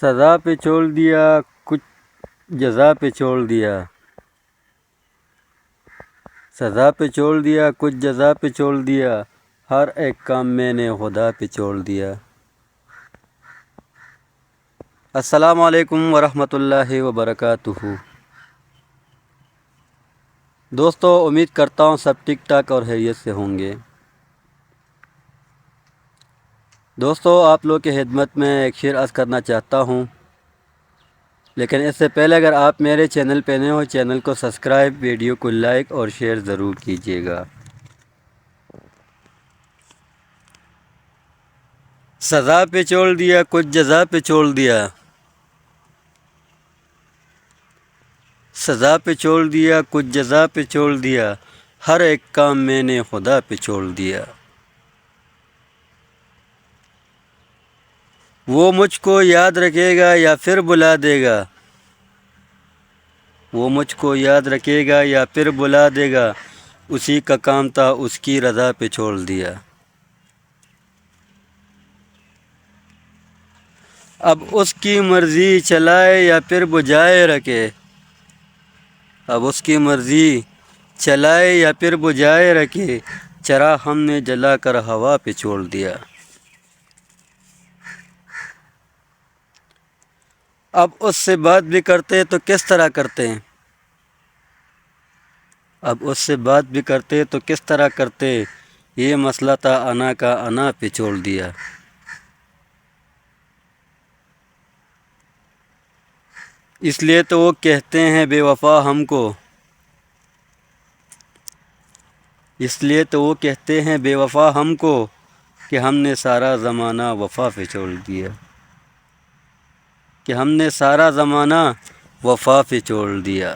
سزا پہ چھوڑ دیا کچھ جزا پہ چھوڑ دیا، سزا پہ چھوڑ دیا کچھ جزا پہ چھوڑ دیا، ہر ایک کام میں نے خدا پہ چھوڑ دیا۔ السلام علیکم ورحمۃ اللہ وبرکاتہ۔ دوستو، امید کرتا ہوں سب ٹھیک ٹھاک اور خیریت سے ہوں گے۔ دوستو، آپ لوگ کی خدمت میں ایک شعر عرض کرنا چاہتا ہوں، لیکن اس سے پہلے اگر آپ میرے چینل پہ نئے ہو، چینل کو سبسکرائب، ویڈیو کو لائک اور شیئر ضرور کیجیے گا۔ سزا پہ چھوڑ دیا کچھ جزا پہ چھوڑ دیا، سزا پہ چھوڑ دیا کچھ جزا پہ چھوڑ دیا، ہر ایک کام میں نے خدا پہ چھوڑ دیا۔ وہ مجھ کو یاد رکھے گا یا پھر بلا دے گا، وہ مجھ کو یاد رکھے گا یا پھر بلا دے گا، اسی کا کام تھا اس کی رضا پہ چھوڑ دیا۔ اب اس کی مرضی چلائے یا پھر بجھائے رکھے، اب اس کی مرضی چلائے یا پھر بجھائے رکھے، چراغ ہم نے جلا کر ہوا پہ چھوڑ دیا۔ اب اس سے بات بھی کرتے تو کس طرح کرتے، اب اس سے بات بھی کرتے تو کس طرح کرتے، یہ مسئلہ تھا انا کا انا پہ چھوڑ دیا۔ اس لیے تو وہ کہتے ہیں بے وفا ہم کو، اس لیے تو وہ کہتے ہیں بے وفا ہم کو، کہ ہم نے سارا زمانہ وفا پہ چھوڑ دیا، کہ ہم نے سارا زمانہ وفا پہ چھوڑ دیا۔